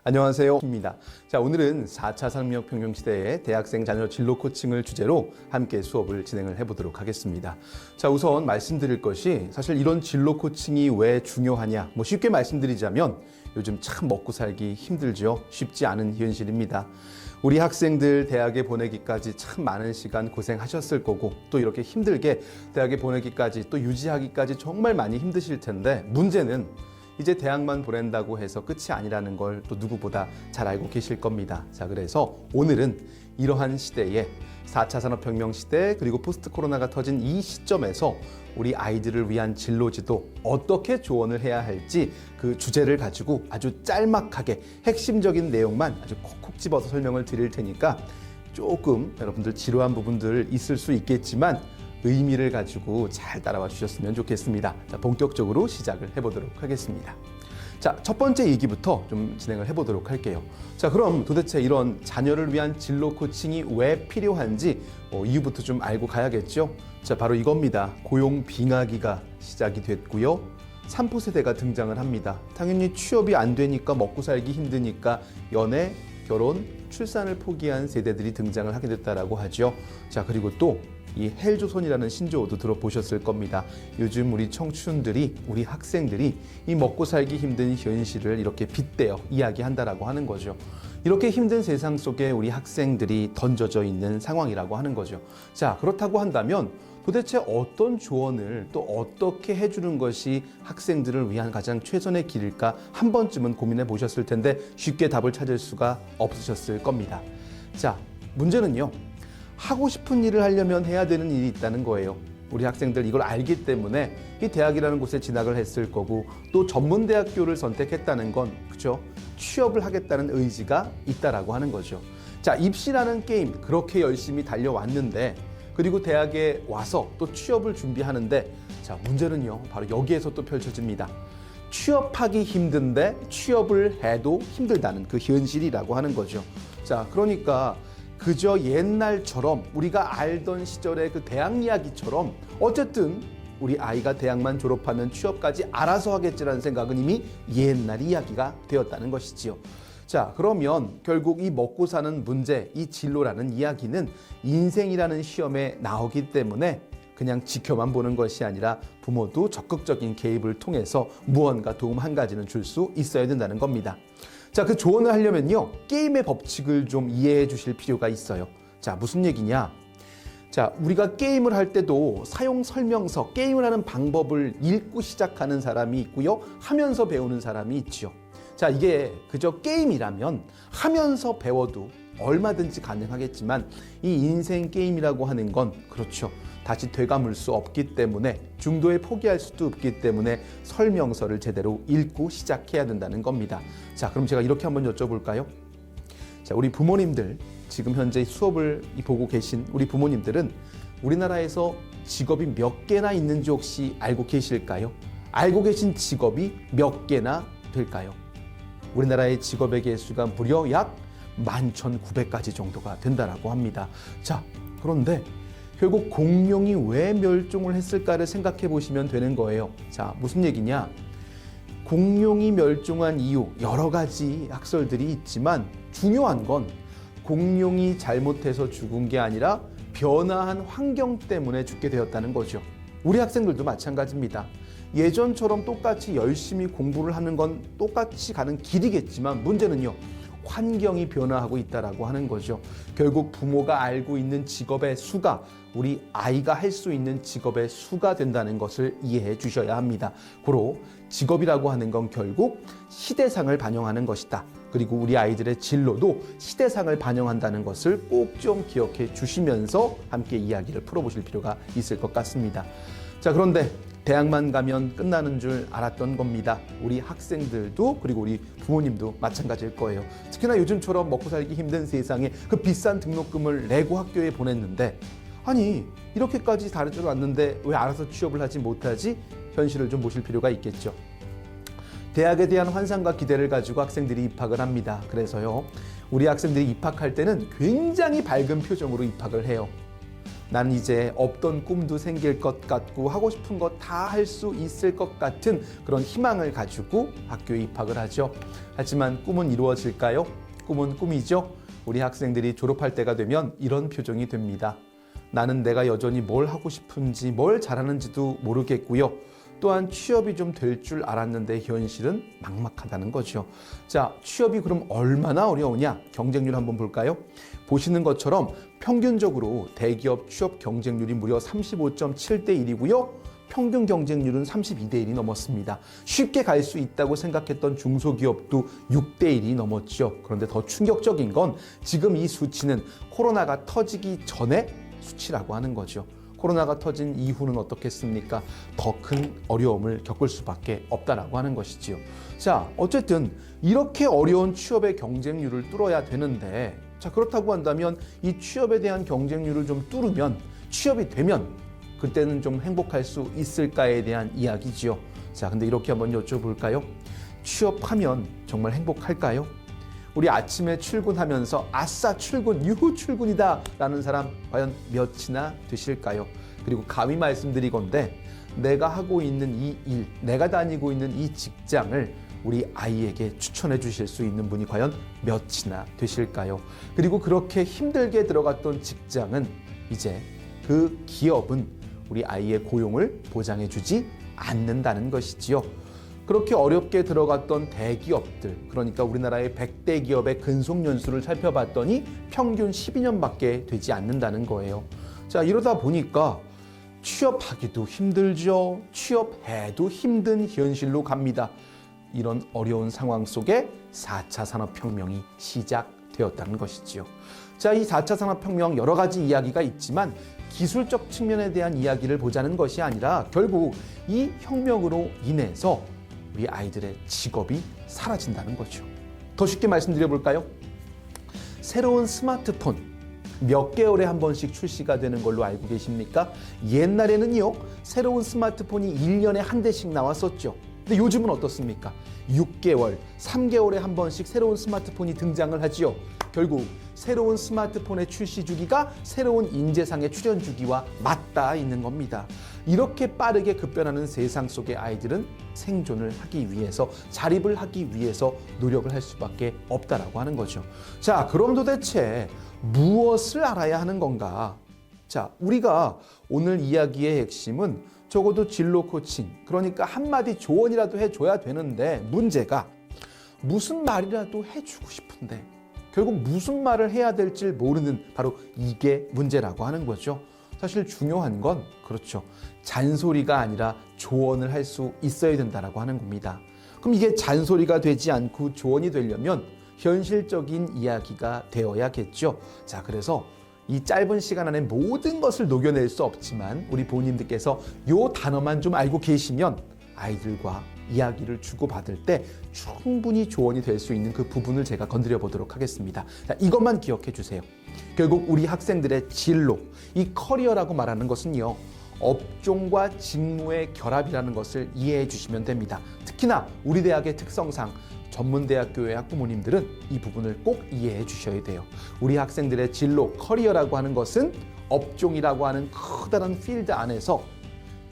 안녕하세요. 입니다. 자, 오늘은 4차 산업혁명 시대의 대학생 자녀 진로 코칭을 주제로 함께 수업을 진행을 해보도록 하겠습니다. 자, 우선 말씀드릴 것이 사실 이런 진로 코칭이 왜 중요하냐, 쉽게 말씀드리자면 요즘 참 먹고 살기 힘들죠. 쉽지 않은 현실입니다. 우리 학생들 대학에 보내기까지 참 많은 시간 고생하셨을 거고, 또 이렇게 힘들게 대학에 보내기까지 또 유지하기까지 정말 많이 힘드실 텐데, 문제는 이제 대학만 보낸다고 해서 끝이 아니라는 걸 또 누구보다 잘 알고 계실 겁니다. 자, 그래서 오늘은 이러한 시대에 4차 산업혁명 시대, 그리고 포스트 코로나가 터진 이 시점에서 우리 아이들을 위한 진로지도 어떻게 조언을 해야 할지 그 주제를 가지고 아주 짤막하게 핵심적인 내용만 아주 콕콕 집어서 설명을 드릴 테니까 조금 여러분들 지루한 부분들 있을 수 있겠지만 의미를 가지고 잘 따라와 주셨으면 좋겠습니다. 자, 본격적으로 시작을 해보도록 하겠습니다. 자, 첫 번째 얘기부터 좀 진행을 해보도록 할게요. 자, 그럼 도대체 이런 자녀를 위한 진로 코칭이 왜 필요한지 이유부터 좀 알고 가야겠죠. 자, 바로 이겁니다. 고용 빙하기가 시작이 됐고요. 3포 세대가 등장을 합니다. 당연히 취업이 안 되니까 먹고 살기 힘드니까 연애, 결혼, 출산을 포기한 세대들이 등장을 하게 됐다라고 하죠. 자, 그리고 또 이 헬조선이라는 신조어도 들어보셨을 겁니다. 요즘 우리 청춘들이, 우리 학생들이 이 먹고 살기 힘든 현실을 이렇게 빗대어 이야기한다라고 하는 거죠. 이렇게 힘든 세상 속에 우리 학생들이 던져져 있는 상황이라고 하는 거죠. 자, 그렇다고 한다면 도대체 어떤 조언을 또 어떻게 해주는 것이 학생들을 위한 가장 최선의 길일까 한 번쯤은 고민해 보셨을 텐데 쉽게 답을 찾을 수가 없으셨을 겁니다. 자, 문제는요, 하고 싶은 일을 하려면 해야 되는 일이 있다는 거예요. 우리 학생들 이걸 알기 때문에 이 대학이라는 곳에 진학을 했을 거고, 또 전문대학교를 선택했다는 건 그죠? 취업을 하겠다는 의지가 있다라고 하는 거죠. 자, 입시라는 게임 그렇게 열심히 달려왔는데, 그리고 대학에 와서 또 취업을 준비하는데, 자, 문제는요 바로 여기에서 또 펼쳐집니다. 취업하기 힘든데 취업을 해도 힘들다는 그 현실이라고 하는 거죠. 자, 그러니까 그저 옛날처럼 우리가 알던 시절의 그 대학 이야기처럼 어쨌든 우리 아이가 대학만 졸업하면 취업까지 알아서 하겠지라는 생각은 이미 옛날 이야기가 되었다는 것이지요. 자, 그러면 결국 이 먹고 사는 문제, 이 진로라는 이야기는 인생이라는 시험에 나오기 때문에 그냥 지켜만 보는 것이 아니라 부모도 적극적인 개입을 통해서 무언가 도움 한 가지는 줄 수 있어야 된다는 겁니다. 자, 그 조언을 하려면요, 게임의 법칙을 좀 이해해 주실 필요가 있어요. 자, 무슨 얘기냐? 자, 우리가 게임을 할 때도 사용 설명서, 게임을 하는 방법을 읽고 시작하는 사람이 있고요, 하면서 배우는 사람이 있죠. 자, 이게 그저 게임이라면 하면서 배워도 얼마든지 가능하겠지만 이 인생 게임이라고 하는 건 그렇죠, 다시 되감을 수 없기 때문에, 중도에 포기할 수도 없기 때문에 설명서를 제대로 읽고 시작해야 된다는 겁니다. 자, 그럼 제가 이렇게 한번 여쭤볼까요? 자, 우리 부모님들, 지금 현재 수업을 보고 계신 우리 부모님들은 우리나라에서 직업이 몇 개나 있는지 혹시 알고 계실까요? 알고 계신 직업이 몇 개나 될까요? 우리나라의 직업의 개수가 무려 약 11,900가지 정도가 된다라고 합니다. 자, 그런데 결국 공룡이 왜 멸종을 했을까를 생각해 보시면 되는 거예요. 자, 무슨 얘기냐? 공룡이 멸종한 이유 여러 가지 학설들이 있지만 중요한 건 공룡이 잘못해서 죽은 게 아니라 변화한 환경 때문에 죽게 되었다는 거죠. 우리 학생들도 마찬가지입니다. 예전처럼 똑같이 열심히 공부를 하는 건 똑같이 가는 길이겠지만 문제는요, 환경이 변화하고 있다라고 하는 거죠. 결국 부모가 알고 있는 직업의 수가 우리 아이가 할 수 있는 직업의 수가 된다는 것을 이해해 주셔야 합니다. 고로 직업이라고 하는 건 결국 시대상을 반영하는 것이다. 그리고 우리 아이들의 진로도 시대상을 반영한다는 것을 꼭 좀 기억해 주시면서 함께 이야기를 풀어보실 필요가 있을 것 같습니다. 자, 그런데 대학만 가면 끝나는 줄 알았던 겁니다. 우리 학생들도, 그리고 우리 부모님도 마찬가지일 거예요. 특히나 요즘처럼 먹고 살기 힘든 세상에 그 비싼 등록금을 내고 학교에 보냈는데, 아니 이렇게까지 다르지도 않는데 왜 알아서 취업을 하지 못하지? 현실을 좀 보실 필요가 있겠죠. 대학에 대한 환상과 기대를 가지고 학생들이 입학을 합니다. 그래서요, 우리 학생들이 입학할 때는 굉장히 밝은 표정으로 입학을 해요. 나는 이제 없던 꿈도 생길 것 같고 하고 싶은 것 다 할 수 있을 것 같은 그런 희망을 가지고 학교에 입학을 하죠. 하지만 꿈은 이루어질까요? 꿈은 꿈이죠. 우리 학생들이 졸업할 때가 되면 이런 표정이 됩니다. 나는 내가 여전히 뭘 하고 싶은지 뭘 잘하는지도 모르겠고요. 또한 취업이 좀 될 줄 알았는데 현실은 막막하다는 거죠. 자, 취업이 그럼 얼마나 어려우냐? 경쟁률 한번 볼까요? 보시는 것처럼 평균적으로 대기업 취업 경쟁률이 무려 35.7대 1이고요. 평균 경쟁률은 32대 1이 넘었습니다. 쉽게 갈 수 있다고 생각했던 중소기업도 6대 1이 넘었죠. 그런데 더 충격적인 건 지금 이 수치는 코로나가 터지기 전에 수치라고 하는 거죠. 코로나가 터진 이후는 어떻겠습니까? 더 큰 어려움을 겪을 수밖에 없다라고 하는 것이지요. 자, 어쨌든 이렇게 어려운 취업의 경쟁률을 뚫어야 되는데, 자, 그렇다고 한다면 이 취업에 대한 경쟁률을 좀 뚫으면, 취업이 되면 그때는 좀 행복할 수 있을까에 대한 이야기지요. 자, 근데 이렇게 한번 여쭤볼까요? 취업하면 정말 행복할까요? 우리 아침에 출근하면서 아싸 출근, 유후 출근이다 라는 사람 과연 몇이나 되실까요? 그리고 감히 말씀드리건대 내가 하고 있는 이 일, 내가 다니고 있는 이 직장을 우리 아이에게 추천해 주실 수 있는 분이 과연 몇이나 되실까요? 그리고 그렇게 힘들게 들어갔던 직장은 이제 그 기업은 우리 아이의 고용을 보장해 주지 않는다는 것이지요. 그렇게 어렵게 들어갔던 대기업들, 그러니까 우리나라의 100대 기업의 근속 연수를 살펴봤더니 평균 12년밖에 되지 않는다는 거예요. 자, 이러다 보니까 취업하기도 힘들죠. 취업해도 힘든 현실로 갑니다. 이런 어려운 상황 속에 4차 산업혁명이 시작되었다는 것이지요. 자, 이 4차 산업혁명 여러 가지 이야기가 있지만 기술적 측면에 대한 이야기를 보자는 것이 아니라 결국 이 혁명으로 인해서 우리 아이들의 직업이 사라진다는 거죠. 더 쉽게 말씀드려 볼까요? 새로운 스마트폰 몇 개월에 한 번씩 출시가 되는 걸로 알고 계십니까? 옛날에는요, 새로운 스마트폰이 1년에 한 대씩 나왔었죠. 근데 요즘은 어떻습니까? 6개월, 3개월에 한 번씩 새로운 스마트폰이 등장을 하지요. 결국 새로운 스마트폰의 출시 주기가 새로운 인재상의 출현 주기와 맞닿아 있는 겁니다. 이렇게 빠르게 급변하는 세상 속의 아이들은 생존을 하기 위해서, 자립을 하기 위해서 노력을 할 수밖에 없다라고 하는 거죠. 자, 그럼 도대체 무엇을 알아야 하는 건가? 자, 우리가 오늘 이야기의 핵심은 적어도 진로 코칭, 그러니까 한마디 조언이라도 해줘야 되는데 문제가 무슨 말이라도 해주고 싶은데 결국 무슨 말을 해야 될지 모르는 바로 이게 문제라고 하는 거죠. 사실 중요한 건 그렇죠. 잔소리가 아니라 조언을 할 수 있어야 된다라고 하는 겁니다. 그럼 이게 잔소리가 되지 않고 조언이 되려면 현실적인 이야기가 되어야겠죠. 자, 그래서 이 짧은 시간 안에 모든 것을 녹여낼 수 없지만 우리 부모님들께서 요 단어만 좀 알고 계시면 아이들과 이야기를 주고받을 때 충분히 조언이 될 수 있는 그 부분을 제가 건드려 보도록 하겠습니다. 자, 이것만 기억해 주세요. 결국 우리 학생들의 진로, 이 커리어라고 말하는 것은요, 업종과 직무의 결합이라는 것을 이해해 주시면 됩니다. 특히나 우리 대학의 특성상 전문대학교의 학부모님들은 이 부분을 꼭 이해해 주셔야 돼요. 우리 학생들의 진로, 커리어라고 하는 것은 업종이라고 하는 커다란 필드 안에서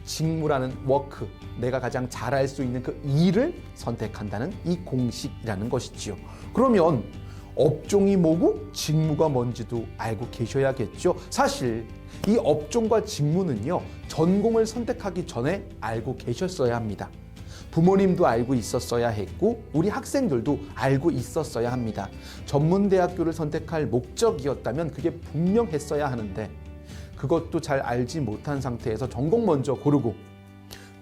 직무라는 워크, 내가 가장 잘할 수 있는 그 일을 선택한다는 이 공식이라는 것이지요. 그러면 업종이 뭐고 직무가 뭔지도 알고 계셔야겠죠. 사실 이 업종과 직무는요, 전공을 선택하기 전에 알고 계셨어야 합니다. 부모님도 알고 있었어야 했고 우리 학생들도 알고 있었어야 합니다. 전문대학교를 선택할 목적이었다면 그게 분명했어야 하는데 그것도 잘 알지 못한 상태에서 전공 먼저 고르고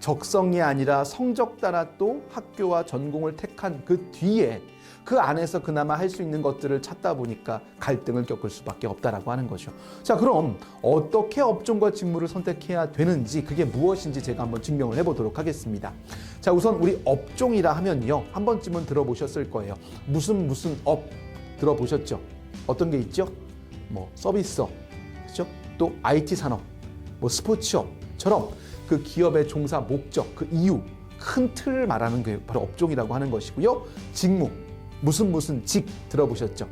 적성이 아니라 성적 따라 또 학교와 전공을 택한 그 뒤에 그 안에서 그나마 할 수 있는 것들을 찾다 보니까 갈등을 겪을 수밖에 없다라고 하는 거죠. 자, 그럼 어떻게 업종과 직무를 선택해야 되는지, 그게 무엇인지 제가 한번 증명을 해보도록 하겠습니다. 자, 우선 우리 업종이라 하면요, 한 번쯤은 들어보셨을 거예요. 무슨 업 들어보셨죠? 어떤 게 있죠? 뭐 서비스업, 그렇죠? 또 IT 산업, 뭐 스포츠업처럼 그 기업의 종사 목적, 그 이유, 큰 틀을 말하는 게 바로 업종이라고 하는 것이고요. 직무, 무슨 직 들어보셨죠?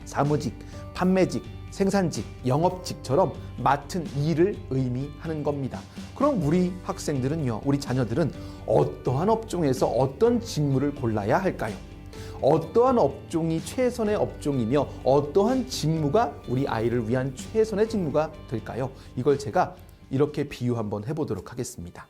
사무직, 판매직, 생산직, 영업직처럼 맡은 일을 의미하는 겁니다. 그럼 우리 학생들은요, 우리 자녀들은 어떠한 업종에서 어떤 직무를 골라야 할까요? 어떠한 업종이 최선의 업종이며 어떠한 직무가 우리 아이를 위한 최선의 직무가 될까요? 이걸 제가 이렇게 비유 한번 해보도록 하겠습니다.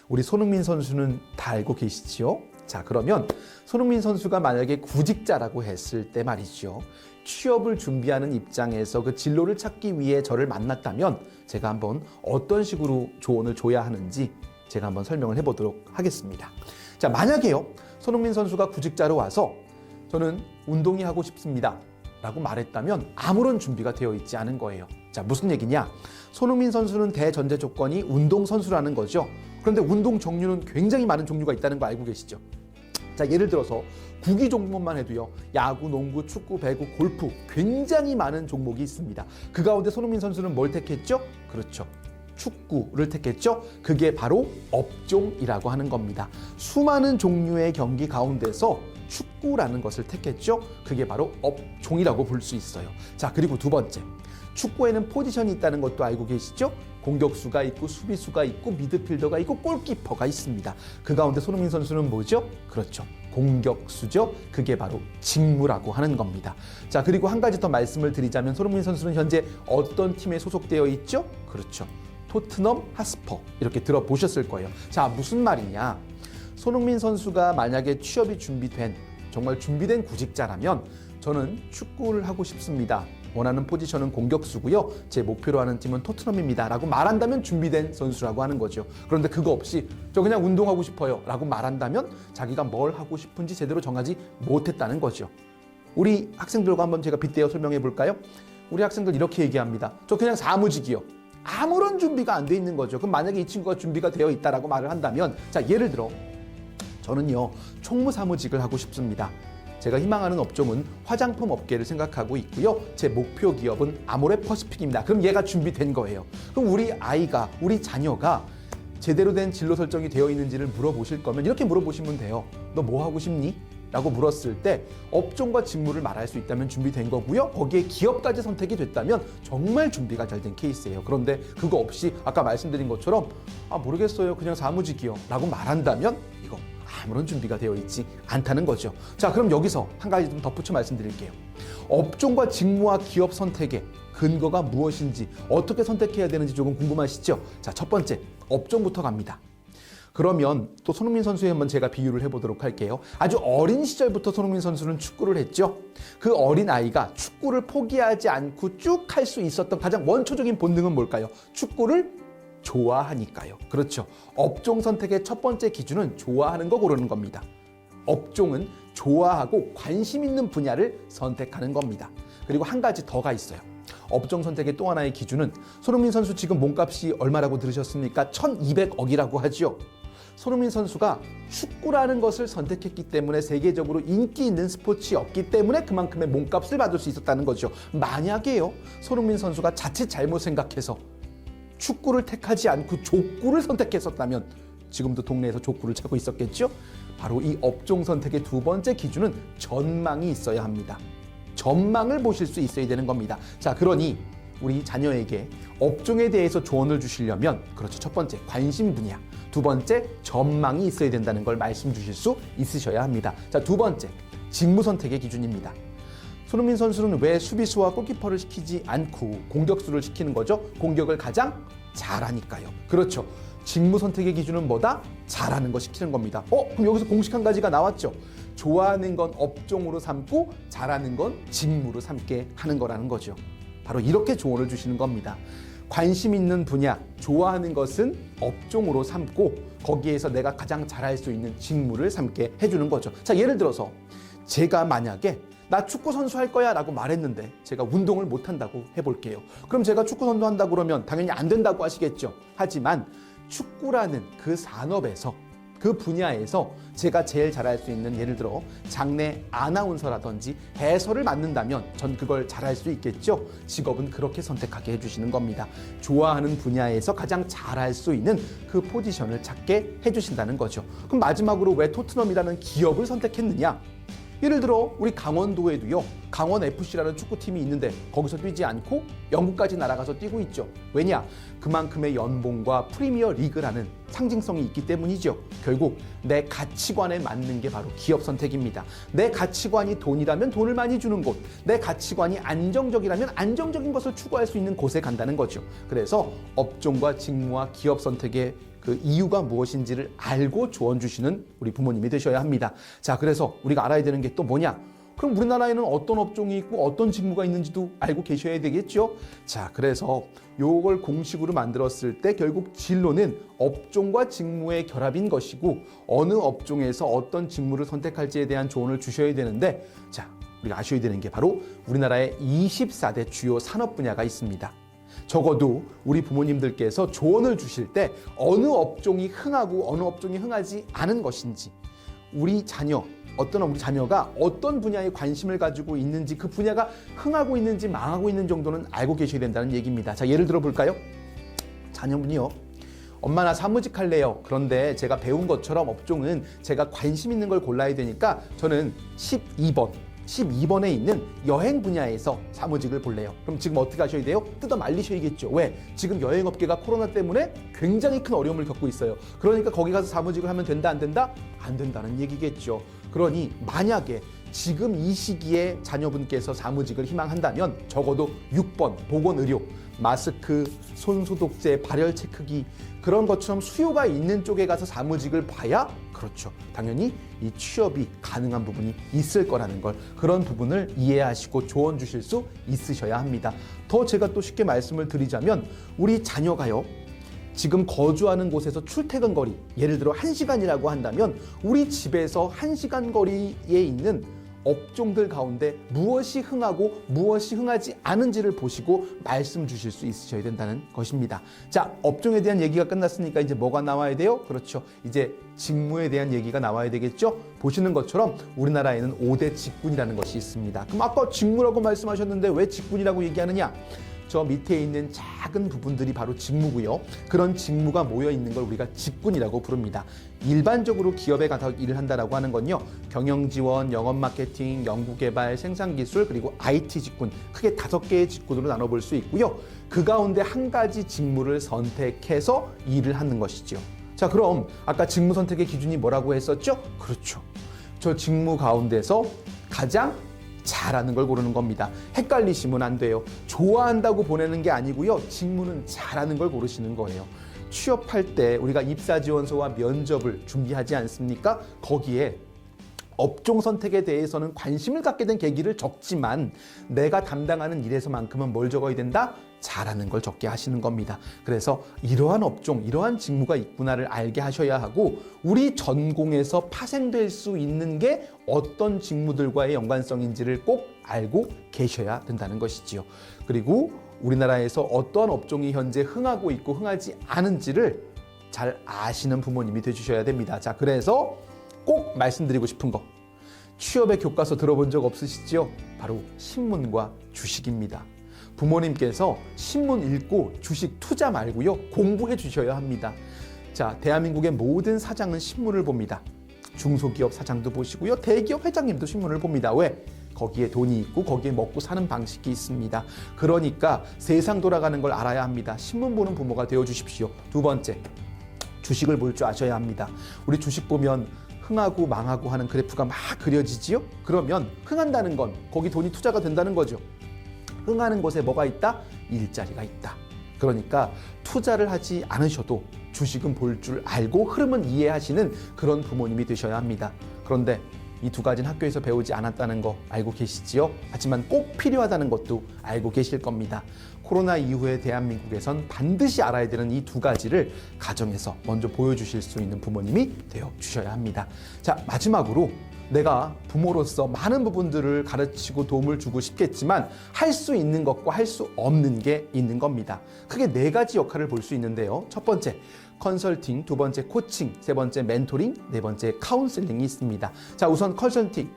우리 손흥민 선수는 다 알고 계시지요? 자, 그러면 손흥민 선수가 만약에 구직자라고 했을 때 말이죠. 취업을 준비하는 입장에서 그 진로를 찾기 위해 저를 만났다면 제가 한번 어떤 식으로 조언을 줘야 하는지 제가 한번 설명을 해보도록 하겠습니다. 자, 만약에요, 손흥민 선수가 구직자로 와서 저는 운동이 하고 싶습니다 라고 말했다면 아무런 준비가 되어 있지 않은 거예요. 자, 무슨 얘기냐? 손흥민 선수는 대전제 조건이 운동선수라는 거죠. 그런데 운동 종류는 굉장히 많은 종류가 있다는 거 알고 계시죠? 자, 예를 들어서 구기 종목만 해도요, 야구, 농구, 축구, 배구, 골프 굉장히 많은 종목이 있습니다. 그 가운데 손흥민 선수는 뭘 택했죠? 그렇죠, 축구를 택했죠. 그게 바로 업종이라고 하는 겁니다. 수많은 종류의 경기 가운데서 축구라는 것을 택했죠. 그게 바로 업종이라고 볼 수 있어요. 자, 그리고 두 번째, 축구에는 포지션이 있다는 것도 알고 계시죠? 공격수가 있고 수비수가 있고 미드필더가 있고 골키퍼가 있습니다. 그 가운데 손흥민 선수는 뭐죠? 그렇죠, 공격수죠. 그게 바로 직무라고 하는 겁니다. 자, 그리고 한 가지 더 말씀을 드리자면 손흥민 선수는 현재 어떤 팀에 소속되어 있죠? 그렇죠, 토트넘 핫스퍼. 이렇게 들어보셨을 거예요. 자, 무슨 말이냐? 손흥민 선수가 만약에 취업이 준비된, 정말 준비된 구직자라면 저는 축구를 하고 싶습니다. 원하는 포지션은 공격수고요. 제 목표로 하는 팀은 토트넘입니다. 라고 말한다면 준비된 선수라고 하는 거죠. 그런데 그거 없이 저 그냥 운동하고 싶어요. 라고 말한다면 자기가 뭘 하고 싶은지 제대로 정하지 못했다는 거죠. 우리 학생들과 한번 제가 빗대어 설명해 볼까요? 우리 학생들 이렇게 얘기합니다. 저 그냥 사무직이요. 아무런 준비가 안 돼 있는 거죠. 그럼 만약에 이 친구가 준비가 되어 있다라고 말을 한다면, 자, 예를 들어 저는요, 총무사무직을 하고 싶습니다. 제가 희망하는 업종은 화장품 업계를 생각하고 있고요. 제 목표 기업은 아모레 퍼시픽입니다. 그럼 얘가 준비된 거예요. 그럼 우리 아이가, 우리 자녀가 제대로 된 진로 설정이 되어 있는지를 물어보실 거면 이렇게 물어보시면 돼요. 너 뭐 하고 싶니? 라고 물었을 때 업종과 직무를 말할 수 있다면 준비된 거고요. 거기에 기업까지 선택이 됐다면 정말 준비가 잘 된 케이스예요. 그런데 그거 없이 아까 말씀드린 것처럼 모르겠어요, 그냥 사무직이요 라고 말한다면 이거 아무런 준비가 되어 있지 않다는 거죠. 자, 그럼 여기서 한 가지 좀 덧붙여 말씀드릴게요. 업종과 직무와 기업 선택의 근거가 무엇인지, 어떻게 선택해야 되는지 조금 궁금하시죠? 자, 첫 번째, 업종부터 갑니다. 그러면 또 손흥민 선수에 한번 제가 비유를 해보도록 할게요. 아주 어린 시절부터 손흥민 선수는 축구를 했죠. 그 어린 아이가 축구를 포기하지 않고 쭉 할 수 있었던 가장 원초적인 본능은 뭘까요? 축구를 좋아하니까요. 그렇죠. 업종 선택의 첫 번째 기준은 좋아하는 거 고르는 겁니다. 업종은 좋아하고 관심 있는 분야를 선택하는 겁니다. 그리고 한 가지 더가 있어요. 업종 선택의 또 하나의 기준은, 손흥민 선수 지금 몸값이 얼마라고 들으셨습니까? 1200억이라고 하죠. 손흥민 선수가 축구라는 것을 선택했기 때문에 세계적으로 인기 있는 스포츠였기 때문에 그만큼의 몸값을 받을 수 있었다는 거죠. 만약에요, 손흥민 선수가 자칫 잘못 생각해서 축구를 택하지 않고 족구를 선택했었다면 지금도 동네에서 족구를 차고 있었겠죠? 바로 이 업종 선택의 두 번째 기준은 전망이 있어야 합니다. 전망을 보실 수 있어야 되는 겁니다. 자, 그러니 우리 자녀에게 업종에 대해서 조언을 주시려면, 그렇죠, 첫 번째 관심 분야, 두 번째 전망이 있어야 된다는 걸 말씀 주실 수 있으셔야 합니다. 자, 두 번째, 직무 선택의 기준입니다. 손흥민 선수는 왜 수비수와 골키퍼를 시키지 않고 공격수를 시키는 거죠? 공격을 가장 잘하니까요. 그렇죠. 직무 선택의 기준은 뭐다? 잘하는 거 시키는 겁니다. 그럼 여기서 공식 한 가지가 나왔죠. 좋아하는 건 업종으로 삼고 잘하는 건 직무로 삼게 하는 거라는 거죠. 바로 이렇게 조언을 주시는 겁니다. 관심 있는 분야, 좋아하는 것은 업종으로 삼고 거기에서 내가 가장 잘할 수 있는 직무를 삼게 해주는 거죠. 자, 예를 들어서 제가 만약에 나 축구 선수 할 거야 라고 말했는데 제가 운동을 못 한다고 해볼게요. 그럼 제가 축구 선수 한다고 그러면 당연히 안 된다고 하시겠죠. 하지만 축구라는 그 산업에서, 그 분야에서 제가 제일 잘할 수 있는, 예를 들어 장내 아나운서라든지 해설을 맡는다면 전 그걸 잘할 수 있겠죠. 직업은 그렇게 선택하게 해주시는 겁니다. 좋아하는 분야에서 가장 잘할 수 있는 그 포지션을 찾게 해주신다는 거죠. 그럼 마지막으로 왜 토트넘이라는 기업을 선택했느냐? 예를 들어 우리 강원도에도요, 강원 FC라는 축구팀이 있는데 거기서 뛰지 않고 영국까지 날아가서 뛰고 있죠. 왜냐? 그만큼의 연봉과 프리미어 리그라는 상징성이 있기 때문이죠. 결국 내 가치관에 맞는 게 바로 기업 선택입니다. 내 가치관이 돈이라면 돈을 많이 주는 곳, 내 가치관이 안정적이라면 안정적인 것을 추구할 수 있는 곳에 간다는 거죠. 그래서 업종과 직무와 기업 선택의 그 이유가 무엇인지를 알고 조언 주시는 우리 부모님이 되셔야 합니다. 자, 그래서 우리가 알아야 되는 게 또 뭐냐? 그럼 우리나라에는 어떤 업종이 있고 어떤 직무가 있는지도 알고 계셔야 되겠죠? 자, 그래서 요걸 공식으로 만들었을 때 결국 진로는 업종과 직무의 결합인 것이고 어느 업종에서 어떤 직무를 선택할지에 대한 조언을 주셔야 되는데, 자, 우리가 아셔야 되는 게 바로 우리나라의 24대 주요 산업 분야가 있습니다. 적어도 우리 부모님들께서 조언을 주실 때 어느 업종이 흥하고 어느 업종이 흥하지 않은 것인지, 우리 자녀가 어떤 분야에 관심을 가지고 있는지, 그 분야가 흥하고 있는지 망하고 있는 정도는 알고 계셔야 된다는 얘기입니다. 자, 예를 들어 볼까요? 자녀분이요, 엄마 나 사무직 할래요. 그런데 제가 배운 것처럼 업종은 제가 관심 있는 걸 골라야 되니까 저는 12번에 있는 여행 분야에서 사무직을 볼래요. 그럼 지금 어떻게 하셔야 돼요? 뜯어 말리셔야겠죠. 왜? 지금 여행업계가 코로나 때문에 굉장히 큰 어려움을 겪고 있어요. 그러니까 거기 가서 사무직을 하면 된다, 안 된다? 안 된다는 얘기겠죠. 그러니 만약에 지금 이 시기에 자녀분께서 사무직을 희망한다면 적어도 6번 보건의료, 마스크, 손소독제, 발열 체크기, 그런 것처럼 수요가 있는 쪽에 가서 사무직을 봐야, 그렇죠, 당연히 이 취업이 가능한 부분이 있을 거라는 걸, 그런 부분을 이해하시고 조언 주실 수 있으셔야 합니다. 더 제가 또 쉽게 말씀을 드리자면, 우리 자녀가요, 지금 거주하는 곳에서 출퇴근 거리, 예를 들어 1시간이라고 한다면 우리 집에서 1시간 거리에 있는 업종들 가운데 무엇이 흥하고 무엇이 흥하지 않은지를 보시고 말씀 주실 수 있으셔야 된다는 것입니다. 자, 업종에 대한 얘기가 끝났으니까 이제 뭐가 나와야 돼요? 그렇죠, 이제 직무에 대한 얘기가 나와야 되겠죠? 보시는 것처럼 우리나라에는 5대 직군이라는 것이 있습니다. 그럼 아까 직무라고 말씀하셨는데 왜 직군이라고 얘기하느냐? 저 밑에 있는 작은 부분들이 바로 직무고요. 그런 직무가 모여 있는 걸 우리가 직군이라고 부릅니다. 일반적으로 기업에 가서 일을 한다라고 하는 건요, 경영지원, 영업마케팅, 연구개발, 생산기술, 그리고 IT 직군, 크게 5개의 직군으로 나눠볼 수 있고요. 그 가운데 한 가지 직무를 선택해서 일을 하는 것이죠. 자, 그럼 아까 직무 선택의 기준이 뭐라고 했었죠? 그렇죠, 저 직무 가운데서 가장 잘하는 걸 고르는 겁니다. 헷갈리시면 안 돼요. 좋아한다고 보내는 게 아니고요, 직무는 잘하는 걸 고르시는 거예요. 취업할 때 우리가 입사지원서와 면접을 준비하지 않습니까? 거기에 업종 선택에 대해서는 관심을 갖게 된 계기를 적지만 내가 담당하는 일에서만큼은 뭘 적어야 된다? 잘하는 걸 적게 하시는 겁니다. 그래서 이러한 업종, 이러한 직무가 있구나를 알게 하셔야 하고, 우리 전공에서 파생될 수 있는 게 어떤 직무들과의 연관성인지를 꼭 알고 계셔야 된다는 것이지요. 그리고 우리나라에서 어떠한 업종이 현재 흥하고 있고 흥하지 않은지를 잘 아시는 부모님이 되주셔야 됩니다. 자, 그래서 꼭 말씀드리고 싶은 거, 취업의 교과서 들어본 적 없으시죠? 바로 신문과 주식입니다. 부모님께서 신문 읽고 주식 투자 말고요, 공부해 주셔야 합니다. 자, 대한민국의 모든 사장은 신문을 봅니다. 중소기업 사장도 보시고요, 대기업 회장님도 신문을 봅니다. 왜? 거기에 돈이 있고 거기에 먹고 사는 방식이 있습니다. 그러니까 세상 돌아가는 걸 알아야 합니다. 신문 보는 부모가 되어 주십시오. 두 번째, 주식을 볼 줄 아셔야 합니다. 우리 주식 보면 흥하고 망하고 하는 그래프가 막 그려지지요? 그러면 흥한다는 건 거기 돈이 투자가 된다는 거죠. 흥하는 곳에 뭐가 있다? 일자리가 있다. 그러니까 투자를 하지 않으셔도 주식은 볼 줄 알고 흐름은 이해하시는 그런 부모님이 되셔야 합니다. 그런데 이 두 가지는 학교에서 배우지 않았다는 거 알고 계시지요? 하지만 꼭 필요하다는 것도 알고 계실 겁니다. 코로나 이후에 대한민국에선 반드시 알아야 되는 이 두 가지를 가정에서 먼저 보여주실 수 있는 부모님이 되어 주셔야 합니다. 자, 마지막으로 내가 부모로서 많은 부분들을 가르치고 도움을 주고 싶겠지만 할 수 있는 것과 할 수 없는 게 있는 겁니다. 크게 4가지 역할을 볼 수 있는데요. 첫 번째, 컨설팅, 두 번째 코칭, 세 번째 멘토링, 네 번째 카운슬링이 있습니다. 자, 우선 컨설팅.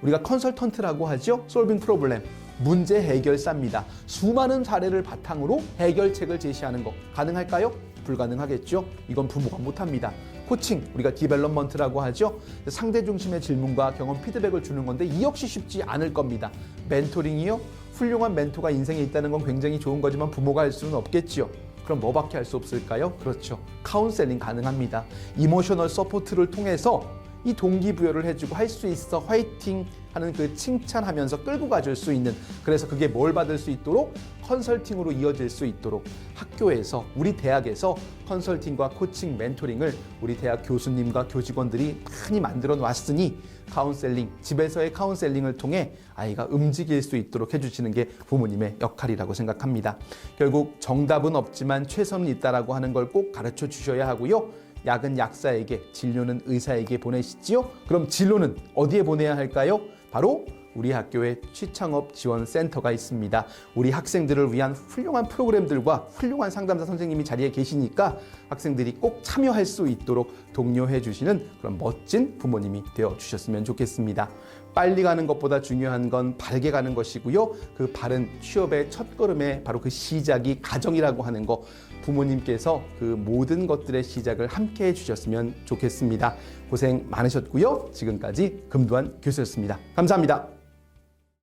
우리가 컨설턴트라고 하죠. 솔빙 프로블렘, 문제 해결사입니다. 수많은 사례를 바탕으로 해결책을 제시하는 거 가능할까요? 불가능하겠죠. 이건 부모가 못합니다. 코칭, 우리가 디벨롭먼트라고 하죠. 상대 중심의 질문과 경험 피드백을 주는 건데 이 역시 쉽지 않을 겁니다. 멘토링이요? 훌륭한 멘토가 인생에 있다는 건 굉장히 좋은 거지만 부모가 할 수는 없겠죠. 그럼 뭐밖에 할 수 없을까요? 그렇죠. 카운셀링 가능합니다. 이모셔널 서포트를 통해서 이 동기부여를 해주고 할 수 있어 화이팅 하는 그 칭찬하면서 끌고 가줄 수 있는, 그래서 그게 뭘 받을 수 있도록 컨설팅으로 이어질 수 있도록 학교에서, 우리 대학에서 컨설팅과 코칭, 멘토링을 우리 대학 교수님과 교직원들이 많이 만들어 놨으니 카운셀링, 집에서의 카운셀링을 통해 아이가 움직일 수 있도록 해주시는 게 부모님의 역할이라고 생각합니다. 결국 정답은 없지만 최선은 있다라고 하는 걸 꼭 가르쳐 주셔야 하고요. 약은 약사에게, 진료는 의사에게 보내시지요? 그럼 진로는 어디에 보내야 할까요? 바로 우리 학교에 취창업 지원 센터가 있습니다. 우리 학생들을 위한 훌륭한 프로그램들과 훌륭한 상담사 선생님이 자리에 계시니까 학생들이 꼭 참여할 수 있도록 독려해 주시는 그런 멋진 부모님이 되어 주셨으면 좋겠습니다. 빨리 가는 것보다 중요한 건 바르게 가는 것이고요. 그 바른 취업의 첫걸음의 바로 그 시작이 가정이라고 하는 거, 부모님께서 그 모든 것들의 시작을 함께 해주셨으면 좋겠습니다. 고생 많으셨고요. 지금까지 금두한 교수였습니다. 감사합니다.